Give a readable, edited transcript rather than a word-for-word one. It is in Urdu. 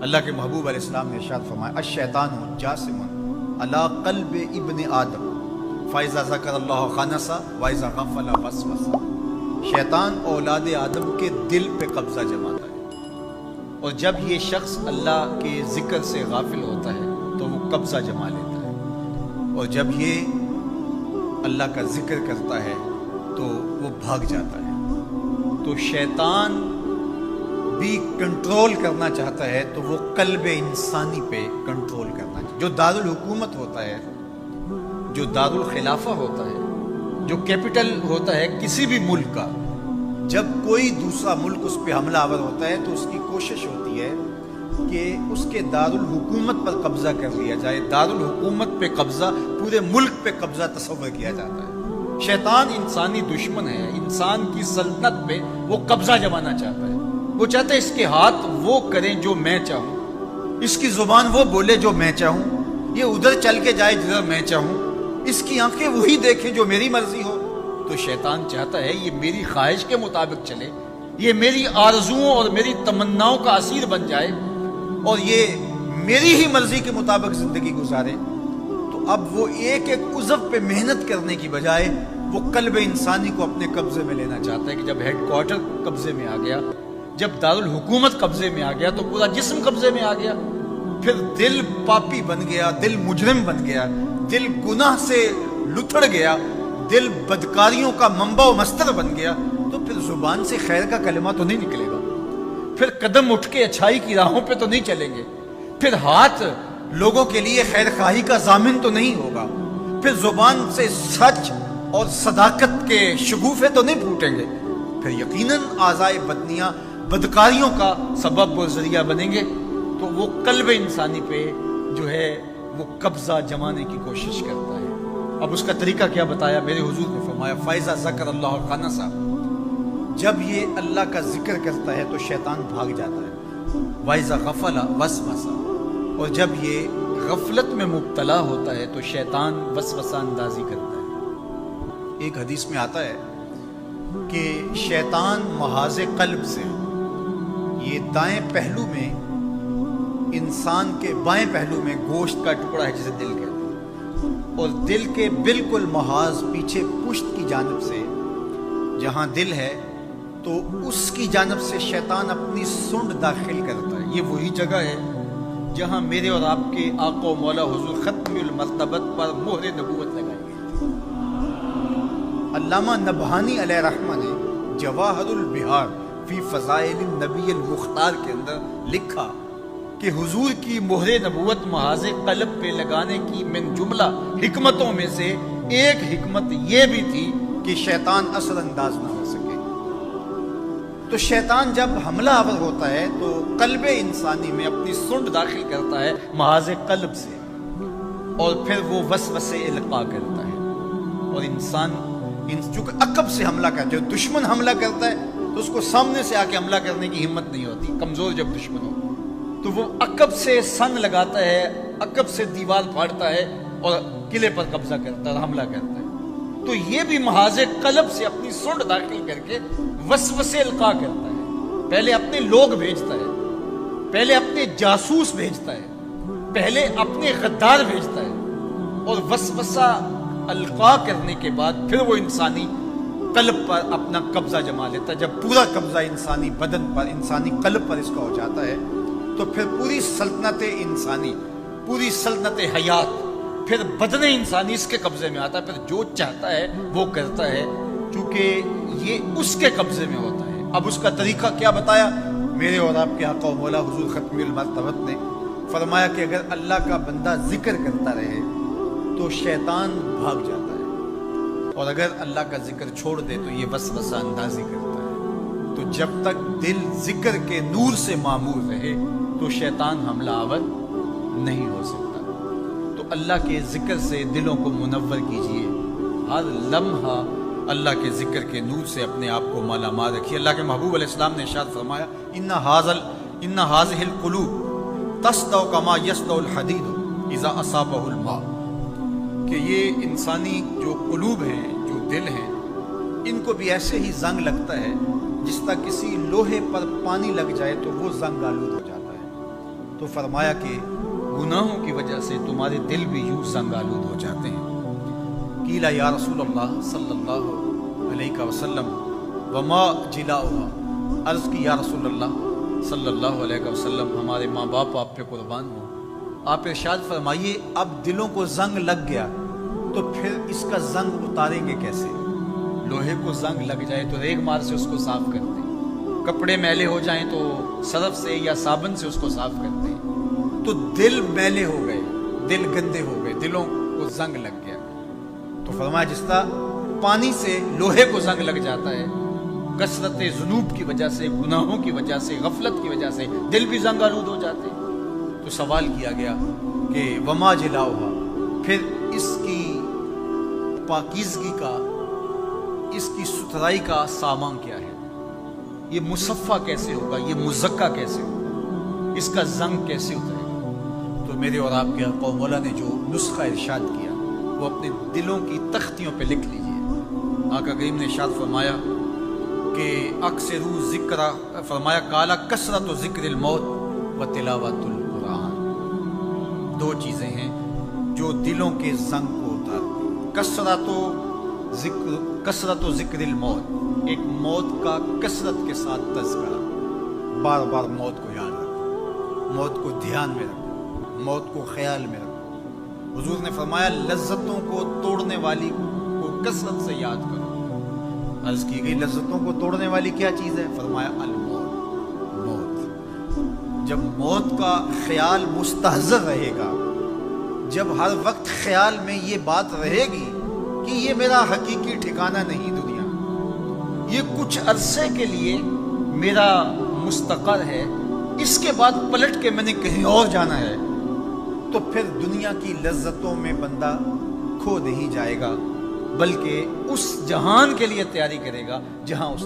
اللہ کے محبوب علیہ السلام نے ارشاد فرمایا الشیطان جاسم علی قلب ابن آدم فاذا ذکر اللہ خنس واذا غفل وسوس۔ شیطان اولاد آدم کے دل پہ قبضہ جماتا ہے، اور جب یہ شخص اللہ کے ذکر سے غافل ہوتا ہے تو وہ قبضہ جما لیتا ہے، اور جب یہ اللہ کا ذکر کرتا ہے تو وہ بھاگ جاتا ہے۔ تو شیطان بھی کنٹرول کرنا چاہتا ہے تو وہ قلب انسانی پہ کنٹرول کرنا چاہتا ہے۔ جو دارالحکومت ہوتا ہے، جو دارالخلافہ ہوتا ہے، جو کیپٹل ہوتا ہے کسی بھی ملک کا، جب کوئی دوسرا ملک اس پہ حملہ آور ہوتا ہے تو اس کی کوشش ہوتی ہے کہ اس کے دارالحکومت پر قبضہ کر لیا جائے۔ دارالحکومت پہ قبضہ، پورے ملک پہ قبضہ تصور کیا جاتا ہے۔ شیطان انسانی دشمن ہے، انسان کی سلطنت پہ وہ قبضہ جمانا چاہتا ہے۔ وہ چاہتا ہے اس کے ہاتھ وہ کریں جو میں چاہوں، اس کی زبان وہ بولے جو میں چاہوں، یہ ادھر چل کے جائے جدھر میں چاہوں، اس کی آنکھیں وہی دیکھیں جو میری مرضی ہو۔ تو شیطان چاہتا ہے یہ میری خواہش کے مطابق چلے، یہ میری آرزوؤں اور میری تمناؤں کا اسیر بن جائے، اور یہ میری ہی مرضی کے مطابق زندگی گزارے۔ تو اب وہ ایک ایک عضو پہ محنت کرنے کی بجائے وہ قلب انسانی کو اپنے قبضے میں لینا چاہتا ہے کہ جب ہیڈ کوارٹر قبضے میں آ گیا، جب دارالحکومت قبضے میں آ گیا تو پورا جسم قبضے میں آ گیا، پھر دل پاپی بن گیا، دل مجرم بن گیا، دل گناہ سے لتھڑ گیا، دل بدکاریوں کا منبع و مصدر بن گیا، تو پھر زبان سے خیر کا کلمہ تو نہیں نکلے گا، پھر قدم اٹھ کے اچھائی کی راہوں پہ تو نہیں چلیں گے، پھر ہاتھ لوگوں کے لیے خیر خواہی کا ضامن تو نہیں ہوگا، پھر زبان سے سچ اور صداقت کے شگوفے تو نہیں پھوٹیں گے، پھر یقیناً اعضائے بدنیاں بدکاریوں کا سبب و ذریعہ بنیں گے۔ تو وہ قلب انسانی پہ جو ہے وہ قبضہ جمانے کی کوشش کرتا ہے۔ اب اس کا طریقہ کیا بتایا؟ میرے حضور نے فرمایا فَإِذَا ذَكَرَ اللَّهُ خَنَسَ، جب یہ اللہ کا ذکر کرتا ہے تو شیطان بھاگ جاتا ہے، وَإِذَا غَفَلَ وَسْوَسَ، اور جب یہ غفلت میں مبتلا ہوتا ہے تو شیطان وسوسہ اندازی کرتا ہے۔ ایک حدیث میں آتا ہے کہ شیطان محاذ قلب سے، یہ دائیں پہلو میں، انسان کے بائیں پہلو میں گوشت کا ٹکڑا ہے جسے دل کہتے ہیں، اور دل کے بالکل محاذ پیچھے پشت کی جانب سے جہاں دل ہے تو اس کی جانب سے شیطان اپنی سونڈ داخل کرتا ہے۔ یہ وہی جگہ ہے جہاں میرے اور آپ کے آقا و مولا حضور ختم المرتبت پر مہر نبوت لگائی گئی۔ علامہ نبہانی علیہ رحمہ نے جواہر البہار فی فضائل النبی المختار کے اندر لکھا کہ حضور کی مہر نبوت محاذ قلب پہ لگانے کی من جملہ حکمتوں میں سے ایک حکمت یہ بھی تھی کہ شیطان اثر انداز نہ ہو سکے۔ تو شیطان جب حملہ آور ہوتا ہے تو قلب انسانی میں اپنی سونڈ داخل کرتا ہے محاذ قلب سے، اور پھر وہ وسوسے القاء کرتا ہے، اور انسان چونکہ عقب سے حملہ کرتا ہے، جو دشمن حملہ کرتا ہے تو اس کو سامنے سے آ کے حملہ کرنے کی ہمت نہیں ہوتی، کمزور جب دشمن ہو تو وہ عقب سے سن لگاتا ہے، عقب سے دیوار پھاڑتا ہے اور قلعے پر قبضہ کرتا ہے، حملہ کرتا ہے۔ تو یہ بھی محاذ قلب سے اپنی سونڈ داخل کر کے وسوسے القاء کرتا ہے۔ پہلے اپنے لوگ بھیجتا ہے، پہلے اپنے جاسوس بھیجتا ہے، پہلے اپنے غدار بھیجتا ہے، اور وسوسہ القاء کرنے کے بعد پھر وہ انسانی قلب پر اپنا قبضہ جما لیتا ہے۔ جب پورا قبضہ انسانی بدن پر، انسانی قلب پر اس کا ہو جاتا ہے تو پھر پوری سلطنت انسانی، پوری سلطنت حیات، پھر بدن انسانی اس کے قبضے میں آتا ہے، پھر جو چاہتا ہے وہ کرتا ہے، چونکہ یہ اس کے قبضے میں ہوتا ہے۔ اب اس کا طریقہ کیا بتایا؟ میرے اور آپ کے آقا و مولا حضور ختم المرتبت نے فرمایا کہ اگر اللہ کا بندہ ذکر کرتا رہے تو شیطان بھاگ جاتا ہے، اور اگر اللہ کا ذکر چھوڑ دے تو یہ وسوسہ اندازی کرتا ہے۔ تو جب تک دل ذکر کے نور سے معمور رہے تو شیطان حملہ آور نہیں ہو سکتا۔ تو اللہ کے ذکر سے دلوں کو منور کیجئے، ہر لمحہ اللہ کے ذکر کے نور سے اپنے آپ کو مالا مال رکھیے۔ اللہ کے محبوب علیہ السلام نے ارشاد فرمایا ان هذه القلوب تصدع كما يصدع الحديد اذا اصابه الماء، کہ یہ انسانی جو قلوب ہیں، جو دل ہیں، ان کو بھی ایسے ہی زنگ لگتا ہے جس طرح کسی لوہے پر پانی لگ جائے تو وہ زنگ آلود ہو جاتا ہے۔ تو فرمایا کہ گناہوں کی وجہ سے تمہارے دل بھی یوں زنگ آلود ہو جاتے ہیں۔ قیل یا رسول اللہ صلی اللہ علیہ وسلم وما جلاؤها، عرض کی یا رسول اللہ صلی اللہ علیہ وسلم ہمارے ماں باپ آپ پہ قربان ہوں، آپ ارشاد فرمائیے اب دلوں کو زنگ لگ گیا تو پھر اس کا زنگ اتاریں گے کیسے؟ لوہے کو زنگ لگ جائے تو ریگ مار سے اس کو صاف کرتے ہیں، کپڑے میلے ہو جائیں تو سرف سے یا صابن سے اس کو صاف کرتے ہیں، تو دل میلے ہو گئے، دل گندے ہو گئے، دلوں کو زنگ لگ گیا۔ تو فرمایا جس طرح پانی سے لوہے کو زنگ لگ جاتا ہے، کثرت ذنوب کی وجہ سے، گناہوں کی وجہ سے، غفلت کی وجہ سے دل بھی زنگ آلود ہو جاتے ہیں۔ تو سوال کیا گیا کہ وما جلاؤہا، پھر اس کی پاکیزگی کا، اس کی ستھرائی کا سامان کیا ہے؟ یہ مصفہ کیسے ہوگا؟ یہ مزکہ کیسے ہوگا؟ اس کا زنگ کیسے اترے گا؟ تو میرے اور آپ کے قوم مولا نے جو نسخہ ارشاد کیا وہ اپنے دلوں کی تختیوں پہ لکھ لیجئے۔ آقا کریم نے ارشاد فرمایا کہ اکثروا ذکر، فرمایا کالا کثرت ذکر الموت و تلاوت القرآن، دو چیزیں ہیں جو دلوں کے زنگ کو اتارتی۔ کثرت و ذکر الموت، ایک موت کا کثرت کے ساتھ تذکرہ، بار بار موت کو یاد رکھو، موت کو دھیان میں رکھو، موت کو خیال میں رکھو۔ حضور نے فرمایا لذتوں کو توڑنے والی کو کثرت سے یاد کرو۔ عرض کی گئی لذتوں کو توڑنے والی کیا چیز ہے؟ فرمایا الموت، موت۔ جب موت کا خیال مستحضر رہے گا، جب ہر وقت خیال میں یہ بات رہے گی کہ یہ میرا حقیقی ٹھکانہ نہیں دنیا، یہ کچھ عرصے کے لیے میرا مستقر ہے، اس کے بعد پلٹ کے میں نے کہیں اور جانا ہے، تو پھر دنیا کی لذتوں میں بندہ کھو نہیں جائے گا، بلکہ اس جہان کے لیے تیاری کرے گا جہاں اس